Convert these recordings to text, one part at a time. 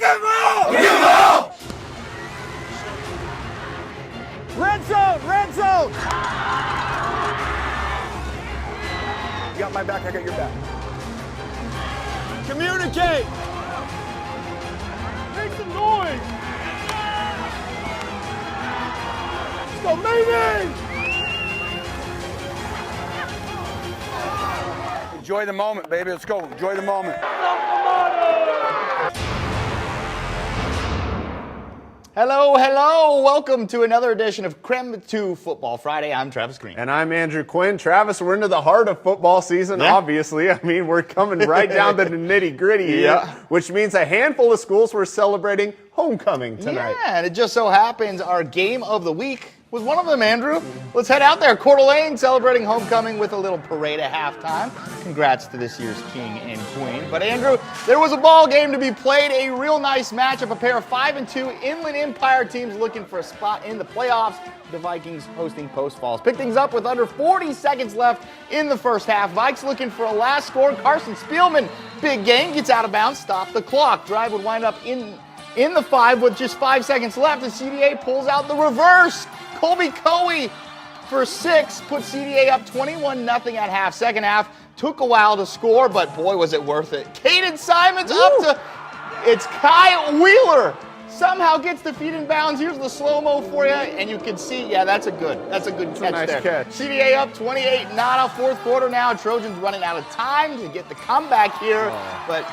Red zone, red zone. You got my back, I got your back. Communicate. Make some noise. Let's go, baby. Enjoy the moment, baby. Let's go. Enjoy the moment. Hello, hello. Welcome to another edition of KREM 2 Football Friday. I'm Travis Green. And I'm Andrew Quinn. Travis, we're into the heart of football season, obviously. I mean, we're coming right down to the nitty-gritty here, which means a handful of schools were celebrating homecoming tonight. Yeah, and it just so happens our game of the week was one of them, Andrew. Let's head out there. Coeur d'Alene celebrating homecoming with a little parade at halftime. Congrats to this year's king and queen. But Andrew, there was a ball game to be played, a real nice matchup, a pair of 5-2 Inland Empire teams looking for a spot in the playoffs. The Vikings hosting Post Falls. Pick things up with under 40 seconds left in the first half. Vikes looking for a last score. Carson Spielman, big game, gets out of bounds, stop the clock. Drive would wind up in the 5 with just 5 seconds left, and CDA pulls out the reverse. Colby Coey for 6 put CDA up 21-0 at half. Second half took a while to score, but boy, was it worth it. Caden Simons up to, it's Kai Wheeler. Somehow gets the feet in bounds. Here's the slow-mo for you, and you can see, that's a good catch nice there. Catch. CDA up 28, not a fourth quarter now. Trojans running out of time to get the comeback here, but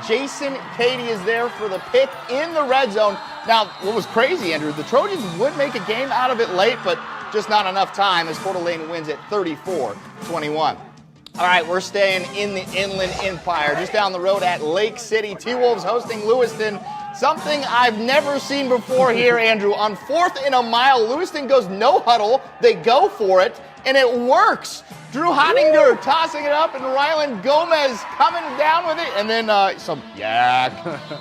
Jason Cady is there for the pick in the red zone. Now, what was crazy, Andrew, the Trojans would make a game out of it late, but just not enough time as Coeur d'Alene wins at 34-21. All right, we're staying in the Inland Empire, just down the road at Lake City. T-Wolves hosting Lewiston. Something I've never seen before here, Andrew. On 4th and a mile, Lewiston goes no huddle. They go for it, and it works. Drew Hottinger tossing it up, and Rylan Gomez coming down with it, and then some yak.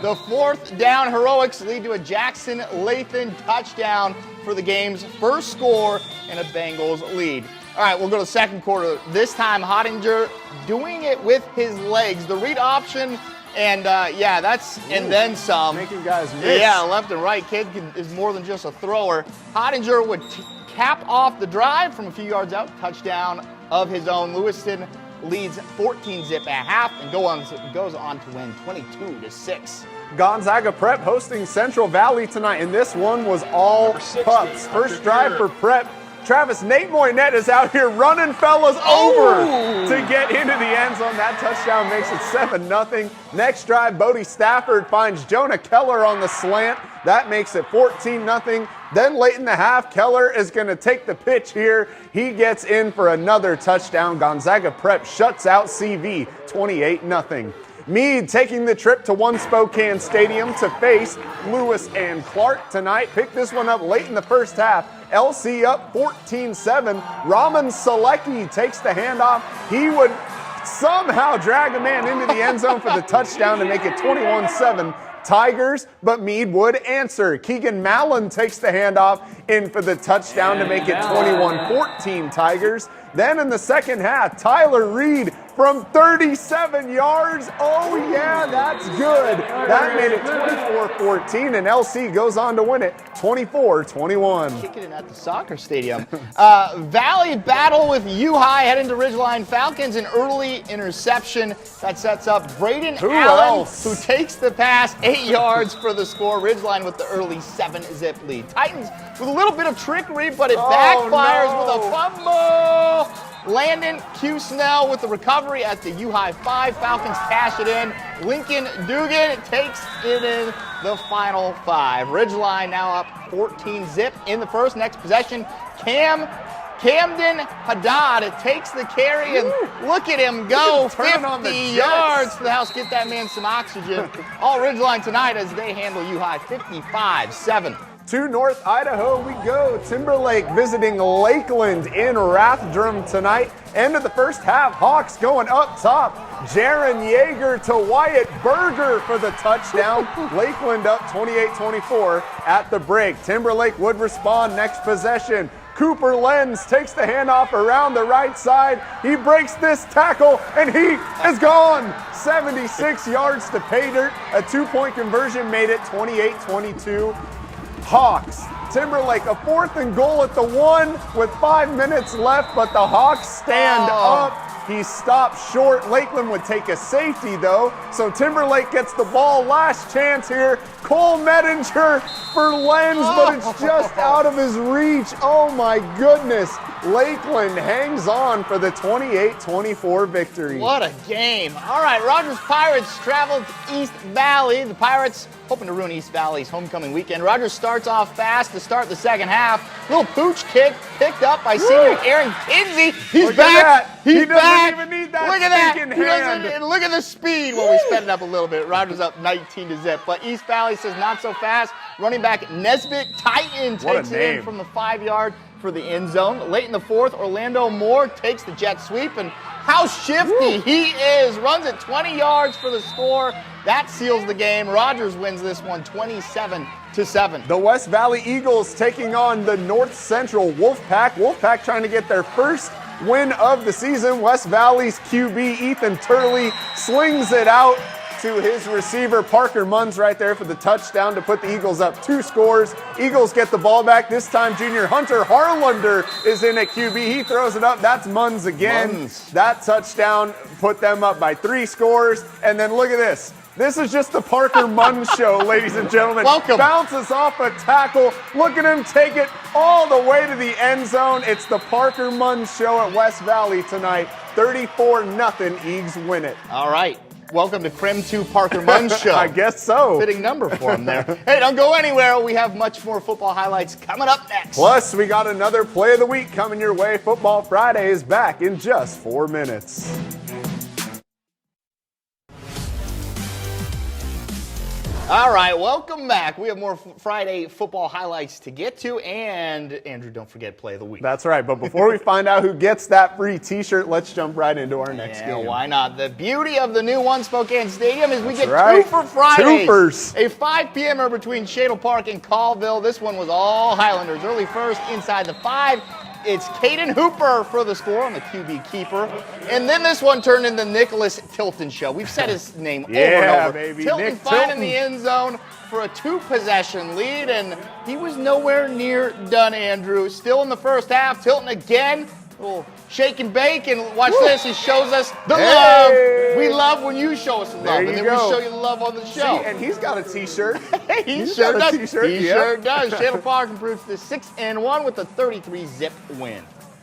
The 4th down heroics lead to a Jackson Lathan touchdown for the game's first score and a Bengals lead. All right, we'll go to the second quarter. This time, Hottinger doing it with his legs. The read option, and and then some. Making guys miss. Yeah, left and right. Kid is more than just a thrower. Hottinger would cap off the drive from a few yards out. Touchdown of his own. Lewiston leads 14-0 at half and goes on to win 22-6. Gonzaga Prep hosting Central Valley tonight, and this one was all pups. First drive for Prep. Travis, Nate Moynette is out here running fellas over to get into the end zone. That touchdown makes it 7-0. Next drive, Bodie Stafford finds Jonah Keller on the slant. That makes it 14-0. Then late in the half, Keller is going to take the pitch here. He gets in for another touchdown. Gonzaga Prep shuts out CV 28-0. Meade taking the trip to One Spokane Stadium to face Lewis and Clark tonight. Pick this one up late in the first half. LC up 14-7. Raman Selecki takes the handoff. He would somehow drag a man into the end zone for the touchdown to make it 21-7. Tigers, but Meade would answer. Keegan Mallon takes the handoff in for the touchdown to make it 21-14 Tigers. Then in the second half, Tyler Reed from 37 yards. Oh, yeah, that's good. That made it 24-14, and LC goes on to win it 24-21. Kicking it at the soccer stadium. Valley battle with U-High heading to Ridgeline Falcons. An early interception that sets up Braden Allen, who takes the pass 8 yards for the score. Ridgeline with the early 7-0 lead. Titans with a little bit of trickery, but it backfires with a fumble. Landon Q. Snell with the recovery at the U-High 5. Falcons cash it in. Lincoln Dugan takes it in the final 5. Ridgeline now up 14-0 in the first. Next possession, Camden Haddad takes the carry, and look at him go 50 yards to the house. Get that man some oxygen. All Ridgeline tonight as they handle U-High 55-7. To North Idaho we go. Timberlake visiting Lakeland in Rathdrum tonight. End of the first half, Hawks going up top. Jaron Yeager to Wyatt Berger for the touchdown. Lakeland up 28-24 at the break. Timberlake would respond next possession. Cooper Lenz takes the handoff around the right side. He breaks this tackle, and he is gone. 76 yards to pay dirt. A 2-point conversion made it 28-22. Hawks. Timberlake, a 4th and goal at the 1 with 5 minutes left, but the Hawks stand up. He stopped short. Lakeland would take a safety, though. So Timberlake gets the ball. Last chance here. Cole Medinger for Lenz, but it's just out of his reach. Oh, my goodness. Lakeland hangs on for the 28-24 victory. What a game. All right, Rogers Pirates traveled to East Valley. The Pirates hoping to ruin East Valley's homecoming weekend. Rogers starts off fast to start the second half. Little pooch kick picked up by senior Aaron Kinsey. He's Look back. at that. He's He doesn't back. even need that Look at that. stinking He doesn't- hand. and look at the speed. Well, we sped it up a little bit. Rogers up 19-0. But East Valley says not so fast. Running back Nesbitt Titan What a takes it in name. from the 5-yard for the end zone. Late in the 4th, Orlando Moore takes the jet sweep, and how shifty he is. Runs it 20 yards for the score. That seals the game. Rogers wins this one 27-7. The West Valley Eagles taking on the North Central Wolfpack. Wolfpack trying to get their first win of the season. West Valley's QB Ethan Turley slings it out to his receiver Parker Munns right there for the touchdown to put the Eagles up 2 scores. Eagles get the ball back. This time junior Hunter Harlander is in at QB. He throws it up. That's Munns again. Munns. That touchdown put them up by 3 scores. And then look at this. This is just the Parker Munns show, ladies and gentlemen. Welcome. Bounces off a tackle. Look at him take it all the way to the end zone. It's the Parker Munns show at West Valley tonight. 34-0. Eags win it. All right. Welcome to KREM 2 Parker Munns show. I guess so. Fitting number for him there. Hey, don't go anywhere. We have much more football highlights coming up next. Plus, we got another play of the week coming your way. Football Friday is back in just 4 minutes. All right, welcome back. We have more Friday football highlights to get to, and Andrew, don't forget play of the week. That's right. But before we find out who gets that free T-shirt, let's jump right into our next game. Why not? The beauty of the new One Spokane Stadium is we get right. 2 for Fridays. Twofers. A 5 p.m.er between Shadle Park and Colville. This one was all Highlanders. Early first inside the 5. It's Caden Hooper for the score on the QB keeper. And then this one turned into Nicholas Tilton show. We've said his name over and over. Baby. Tilton Nick finding Tilton. the end zone for a 2-possession lead, and he was nowhere near done, Andrew. Still in the first half, Tilton again. Little shake and bake, and watch this. He shows us the love. We love when you show us the love, There and you then go. we show you the love on the show. See, and he's got a T-shirt. He He's sure got a does. T-shirt, He yep. sure does. Shadle Park improves to 6-1 with a 33-zip win.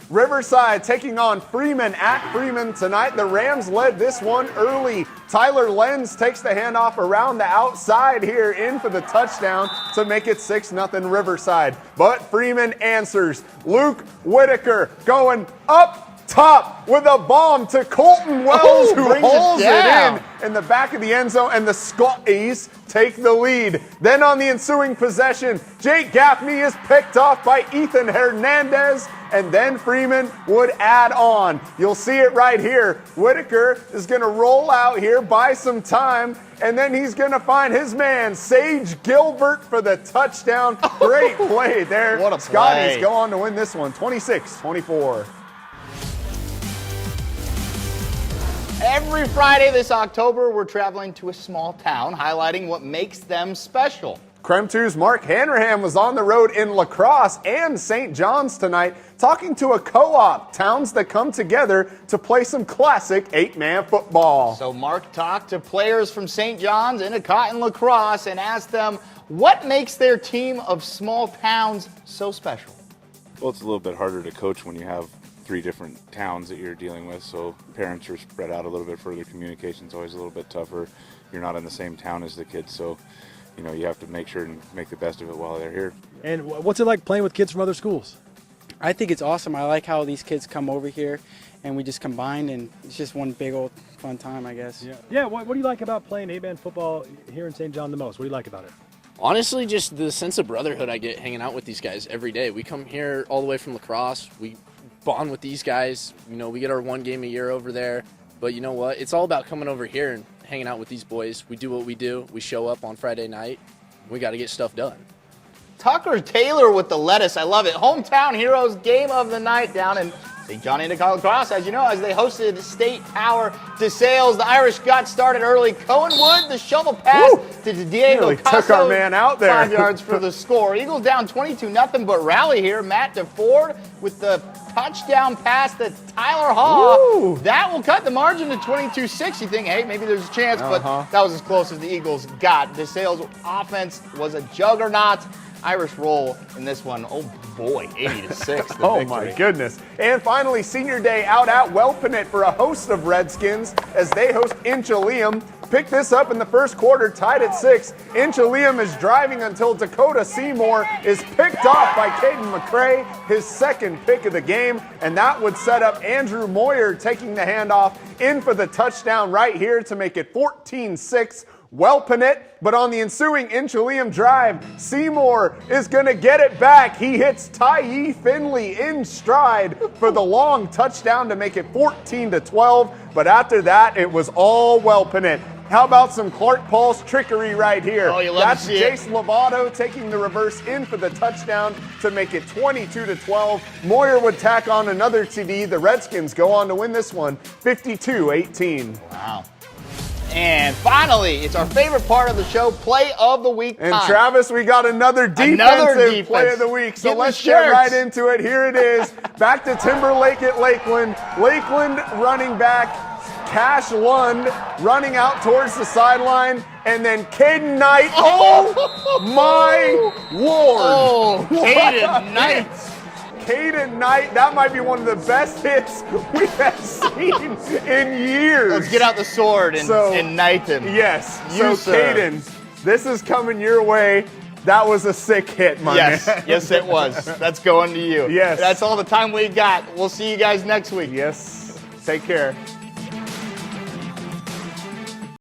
Riverside taking on Freeman at Freeman tonight. The Rams led this one early. Tyler Lenz takes the handoff around the outside here in for the touchdown to make it 6-0 Riverside. But Freeman answers. Luke Whitaker going up top with a bomb to Colton Wells, who brings holds it it down. in the back of the end zone, and the Scotties take the lead. Then on the ensuing possession, Jake Gaffney is picked off by Ethan Hernandez, and then Freeman would add on. You'll see it right here. Whitaker is going to roll out here, buy some time, and then he's going to find his man, Sage Gilbert, for the touchdown. Great play there. What a Scotties play. go on to win this one, 26-24. Every Friday this October, we're traveling to a small town, highlighting what makes them special. KREM 2's Mark Hanrahan was on the road in La Crosse and St. John's tonight, talking to a co-op, towns that come together to play some classic 8-man football. So Mark talked to players from St. John's, Endicott, and La Crosse and asked them what makes their team of small towns so special. Well, it's a little bit harder to coach when you have 3 different towns that you're dealing with, so parents are spread out a little bit further. Communication's always a little bit tougher. You're not in the same town as the kids, so you have to make sure and make the best of it while they're here. And what's it like playing with kids from other schools? I think it's awesome. I like how these kids come over here and we just combine, and it's just one big old fun time, I guess. Yeah. What do you like about playing 8-man football here in St. John the most? What do you like about it? Honestly, just the sense of brotherhood I get hanging out with these guys every day. We come here all the way from La Crosse. We bond with these guys. We get our one game a year over there. But you know what? It's all about coming over here and hanging out with these boys. We do what we do. We show up on Friday night. We got to get stuff done. Tucker Taylor with the lettuce. I love it. Hometown Heroes game of the night down in St. John into College Cross, as you know, as they hosted State Power DeSales. The Irish got started early. Cohen Wood, the shovel pass to Diego Nearly Costa. took our man out there. 5 yards for the score. Eagles down 22-0, but rally here. Matt DeFord with the touchdown pass to Tyler Haw. Ooh. That will cut the margin to 22-6. You think, hey, maybe there's a chance, but that was as close as the Eagles got. DeSales offense was a juggernaut. Irish roll in this one. Oh boy, 80-6. Oh my goodness. And finally, senior day out at Welpinit for a host of Redskins as they host Inchelium. Pick this up in the first quarter, tied at 6. Inchelium is driving until Dakota Seymour is picked off by Caden McCray, his second pick of the game, and that would set up Andrew Moyer taking the handoff in for the touchdown right here to make it 14-6. Welpinit, but on the ensuing Inchelium drive, Seymour is going to get it back. He hits Tye Finley in stride for the long touchdown to make it 14-12, but after that, it was all Welpinit. How about some Clark Paul's trickery right here? Oh, you love That's to see it. Jace Lovato taking the reverse in for the touchdown to make it 22-12. Moyer would tack on another TD. The Redskins go on to win this one 52-18. Wow. And finally, it's our favorite part of the show, Play of the Week And time. Travis, we got another defensive play of the week. So let's get right into it. Here it is. Back to Timberlake at Lakeland. Lakeland running back, Cash Lund running out towards the sideline. And then Caden Knight. Oh, my Lord. Oh, Caden Knight. Caden Knight, that might be one of the best hits we have seen in years. Let's get out the sword and knight him. Yes. You, So, sir. Caden, this is coming your way. That was a sick hit, my man. Yes, it was. That's going to you. Yes. That's all the time we got. We'll see you guys next week. Yes. Take care.